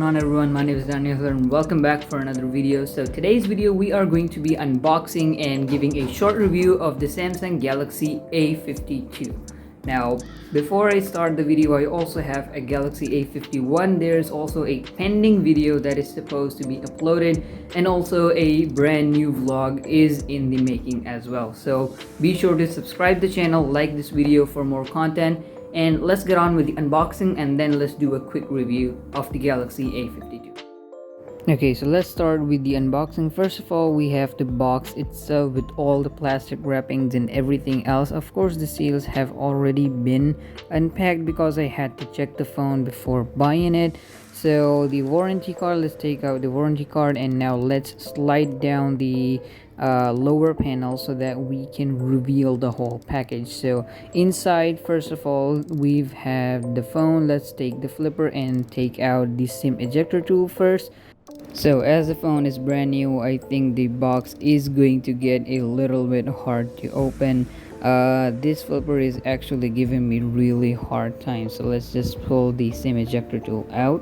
on everyone, my name is Daniel and welcome back for another video. So today's video we are going to be unboxing and giving a short review of the Samsung Galaxy A52. Now before I start the video, I also have a Galaxy A51. There's also a pending video that is supposed to be uploaded, and also a brand new vlog is in the making as well. So be sure to subscribe to the channel, like this video for more content, and let's get on with the unboxing and then let's do a quick review of the Galaxy A52. Okay, so let's start with the unboxing. First of all, we have the box itself with all the plastic wrappings and everything else. Of course, the seals have already been unpacked because I had to check the phone before buying it. So the warranty card, let's take out the warranty card, and now let's slide down the lower panel so that we can reveal the whole package. So inside, first of all, we have the phone. Let's take the flipper and take out the SIM ejector tool first. So as the phone is brand new, I think the box is going to get a little bit hard to open. This flipper is actually giving me really hard time, so let's just pull the SIM ejector tool out,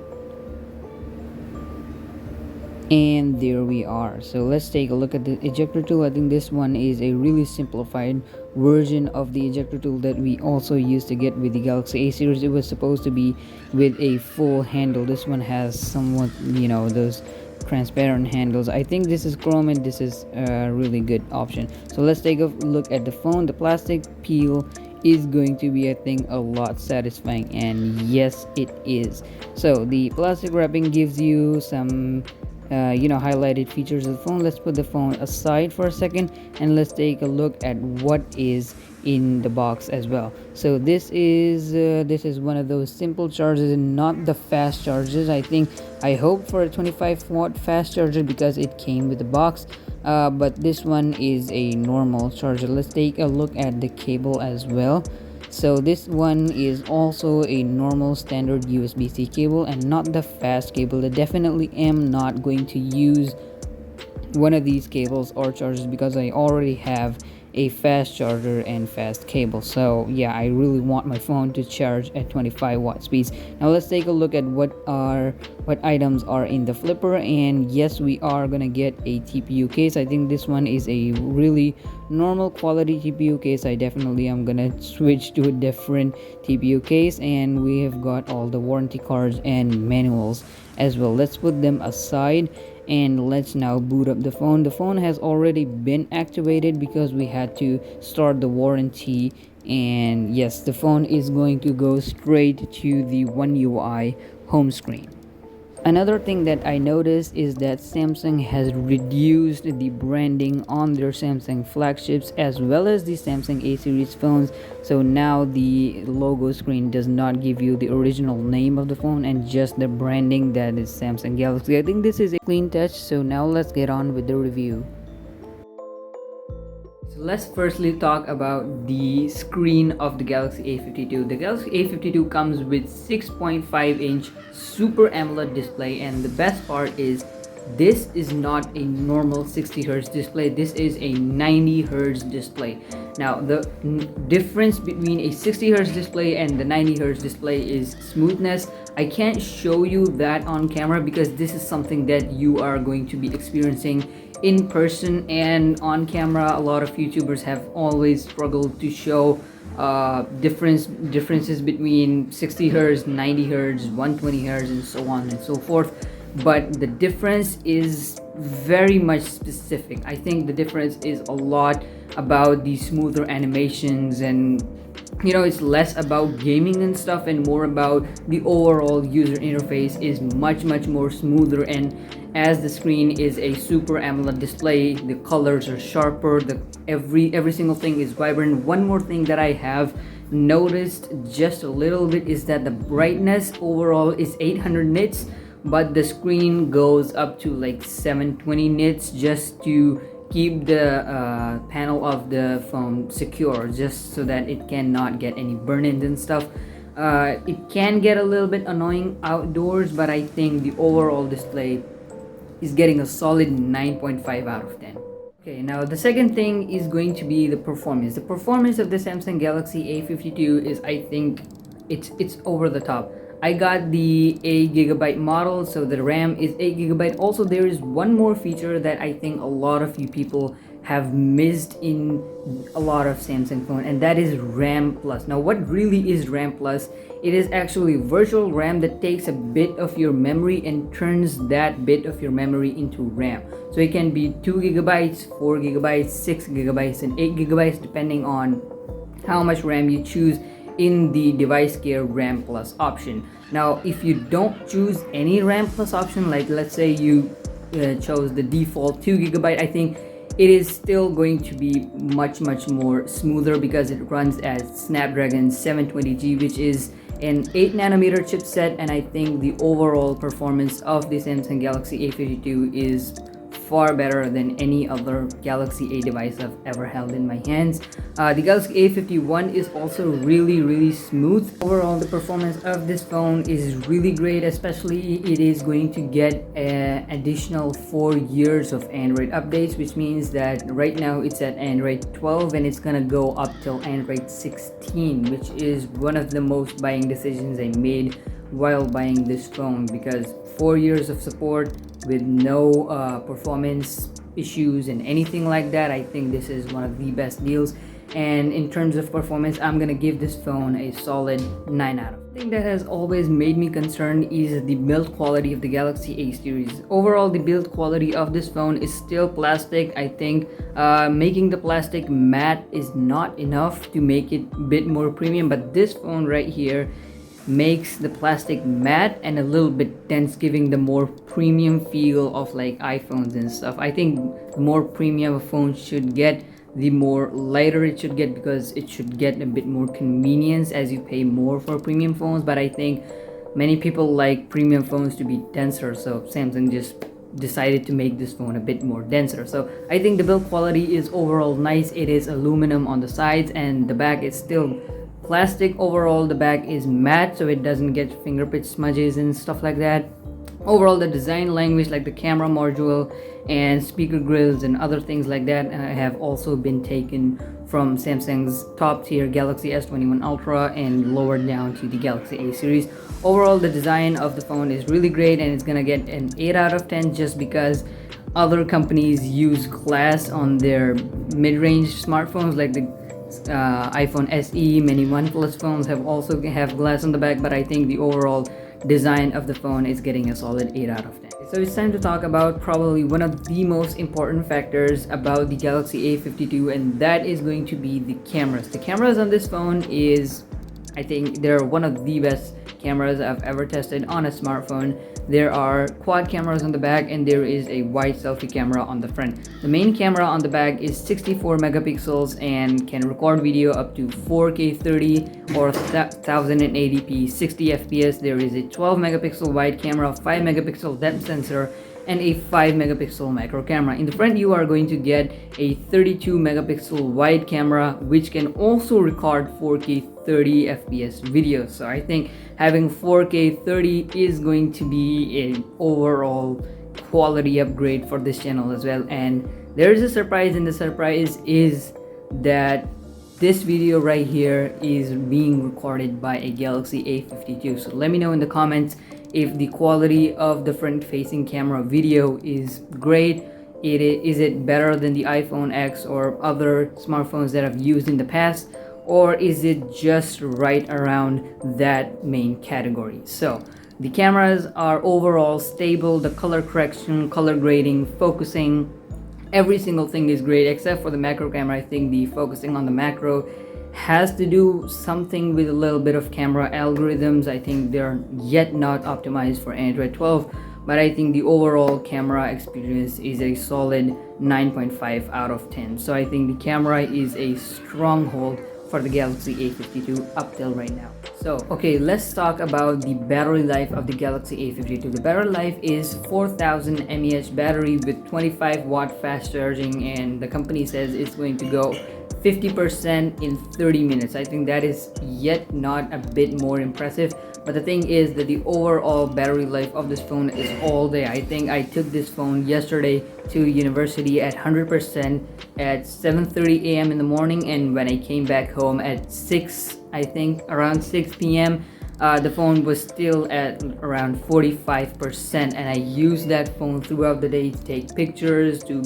and there we are. So let's take a look at the ejector tool. I think this one is a really simplified version of the ejector tool that we also used to get with the Galaxy A series. It was supposed to be with a full handle. This one has somewhat, those transparent handles. I think this is chrome and this is a really good option. So let's take a look at the phone. The plastic peel is going to be, I think, a lot satisfying, and yes, it is. So the plastic wrapping gives you some highlighted features of the phone. Let's put the phone aside for a second and let's take a look at what is in the box as well. So this is one of those simple chargers and not the fast chargers. I hope for a 25-watt fast charger because it came with the box, but this one is a normal charger. Let's take a look at the cable as well. So this one is also a normal standard USB-C cable and not the fast cable. I definitely am not going to use one of these cables or chargers because I already have a fast charger and fast cable. So yeah, I really want my phone to charge at 25-watt speeds. Now let's take a look at what items are in the flipper, and yes, we are gonna get a TPU case. I think this one is a really normal quality TPU case. I definitely am gonna switch to a different TPU case, and we have got all the warranty cards and manuals as well. Let's put them aside and let's now boot up the phone. The phone has already been activated because we had to start the warranty, and yes, the phone is going to go straight to the One UI home screen. Another thing that I noticed is that Samsung has reduced the branding on their Samsung flagships as well as the Samsung A series phones. So now the logo screen does not give you the original name of the phone and just the branding that is Samsung Galaxy. I think this is a clean touch. So now let's get on with the review. So let's firstly talk about the screen of the Galaxy A52. The Galaxy A52 comes with 6.5-inch Super AMOLED display, and the best part is this is not a normal 60Hz display. This is a 90Hz display. Now the difference between a 60Hz display and the 90Hz display is smoothness. I can't show you that on camera because this is something that you are going to be experiencing in person, and on camera a lot of YouTubers have always struggled to show differences between 60Hz, 90Hz, 120Hz, and so on and so forth. But the difference is very much specific. I think the difference is a lot about the smoother animations, and it's less about gaming and stuff and more about the overall user interface is much more smoother. And as the screen is a Super AMOLED display, the colors are sharper, every single thing is vibrant. One more thing that I have noticed just a little bit is that the brightness overall is 800 nits, but the screen goes up to like 720 nits just to keep the panel of the phone secure, just so that it cannot get any burn-ins and stuff. It can get a little bit annoying outdoors, but I think the overall display is getting a solid 9.5 out of 10. Okay, now the second thing is going to be the performance. The performance of the Samsung Galaxy A52 is, I think, it's over the top. I got the 8GB model, so the RAM is 8GB. Also, there is one more feature that I think a lot of you people have missed in a lot of Samsung phone, and that is RAM Plus. Now, what really is RAM Plus? It is actually virtual RAM that takes a bit of your memory and turns that bit of your memory into RAM. So it can be 2GB, 4GB, 6GB, and 8GB depending on how much RAM you choose in the device care RAM Plus option. Now, if you don't choose any RAM Plus option, like let's say you chose the default 2GB, I think it is still going to be much more smoother because it runs as Snapdragon 720G, which is an 8nm chipset, and I think the overall performance of the Samsung Galaxy A52 is far better than any other Galaxy A device I've ever held in my hands. The Galaxy A51 is also really smooth. Overall, the performance of this phone is really great, especially it is going to get an additional 4 years of Android updates, which means that right now it's at Android 12 and it's gonna go up till Android 16, which is one of the most buying decisions I made while buying this phone, because 4 years of support with no performance issues and anything like that, I think this is one of the best deals. And in terms of performance, I'm gonna give this phone a solid 9 out of 10. The thing that has always made me concerned is the build quality of the Galaxy A series. Overall, the build quality of this phone is still plastic. I think making the plastic matte is not enough to make it a bit more premium, but this phone right here makes the plastic matte and a little bit dense, giving the more premium feel of like iPhones and stuff. I think the more premium a phone should get, the more lighter it should get, because it should get a bit more convenience as you pay more for premium phones. But I think many people like premium phones to be denser, so Samsung just decided to make this phone a bit more denser. So I think the build quality is overall nice. It is aluminum on the sides, and the back is still plastic. Overall, the back is matte, so it doesn't get fingerprint smudges and stuff like that. Overall, the design language, like the camera module and speaker grills and other things like that, have also been taken from Samsung's top tier Galaxy S21 Ultra and lowered down to the Galaxy A series. Overall, the design of the phone is really great, and it's gonna get an 8 out of 10 just because other companies use glass on their mid-range smartphones, like the iPhone SE. Many OnePlus phones have glass on the back, but I think the overall design of the phone is getting a solid 8 out of 10. So it's time to talk about probably one of the most important factors about the Galaxy A52, and that is going to be the cameras. The cameras on this phone is, I think they're one of the best cameras I've ever tested on a smartphone. There are quad cameras on the back, and there is a wide selfie camera on the front. The main camera on the back is 64 megapixels and can record video up to 4K 30 or 1080p 60 fps. There is a 12 megapixel wide camera, 5 megapixel depth sensor, and a 5 megapixel macro camera. In the front, you are going to get a 32 megapixel wide camera, which can also record 4K 30 fps videos. So I think having 4K 30 is going to be an overall quality upgrade for this channel as well. And there is a surprise, and the surprise is that this video right here is being recorded by a Galaxy A52. So let me know in the comments if the quality of the front facing camera video is great. Is it better than the iPhone X or other smartphones that I've used in the past, or is it just right around that main category? So the cameras are overall stable. The color correction, color grading, focusing, every single thing is great except for the macro camera. I think the focusing on the macro has to do something with a little bit of camera algorithms. I think they're yet not optimized for Android 12, but I think the overall camera experience is a solid 9.5 out of 10. So I think the camera is a stronghold for the Galaxy A52 up till right now. So okay, let's talk about the battery life of the Galaxy A52. The battery life is 4000 mAh battery with 25 watt fast charging, and the company says it's going to go 50% in 30 minutes. I think that is yet not a bit more impressive, but the thing is that the overall battery life of this phone is all day. I think I took this phone yesterday to university at 100% at 7:30 a.m. in the morning, and when I came back home at 6, I think around 6 p.m., the phone was still at around 45%, and I used that phone throughout the day to take pictures, to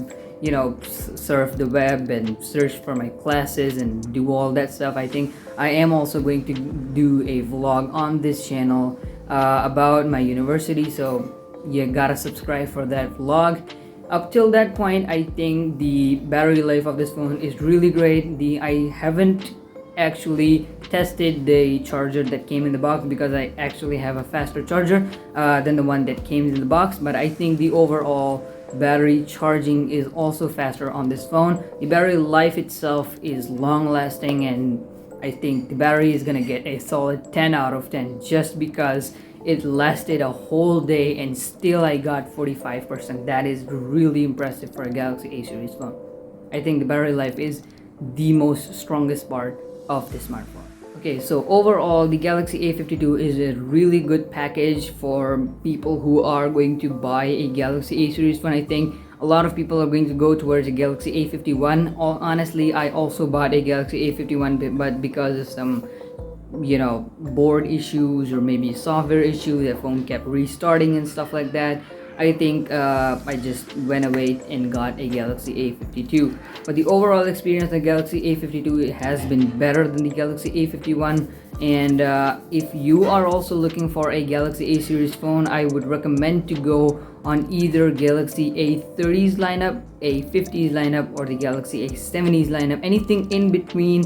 surf the web and search for my classes and do all that stuff. I think I am also going to do a vlog on this channel about my university, so you gotta subscribe for that vlog. Up till that point, I think the battery life of this phone is really great. I haven't actually tested the charger that came in the box because I actually have a faster charger than the one that came in the box, but I think the overall battery charging is also faster on this phone. The battery life itself is long lasting, and I think the battery is gonna get a solid 10 out of 10 just because it lasted a whole day and still I got 45%. That is really impressive for a Galaxy A series phone. I think the battery life is the most strongest part of the smartphone. Okay, so overall the Galaxy A52 is a really good package for people who are going to buy a Galaxy A series phone. I think a lot of people are going to go towards a Galaxy A51. Honestly, I also bought a Galaxy A51, but because of some board issues or maybe software issue, the phone kept restarting and stuff like that, I think I just went away and got a Galaxy A52. But the overall experience of the Galaxy A52 has been better than the Galaxy A51. And if you are also looking for a Galaxy A series phone, I would recommend to go on either Galaxy A30s lineup, A50s lineup, or the Galaxy A70s lineup. Anything in between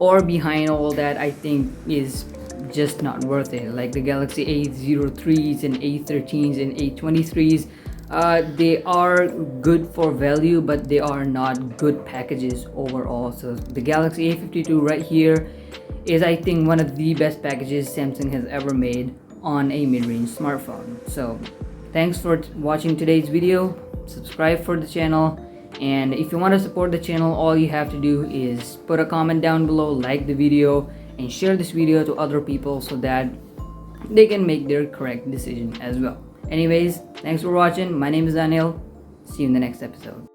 or behind all that, I think is just not worth it. Like the Galaxy A03s and A13s and A23s, they are good for value, but they are not good packages overall. So the Galaxy A52 right here is, I think, one of the best packages Samsung has ever made on a mid-range smartphone. So thanks for watching today's video. Subscribe for the channel, and if you want to support the channel, all you have to do is put a comment down below, like the video, and share this video to other people so that they can make their correct decision as well. Anyways, thanks for watching. My name is Daniel. See you in the next episode.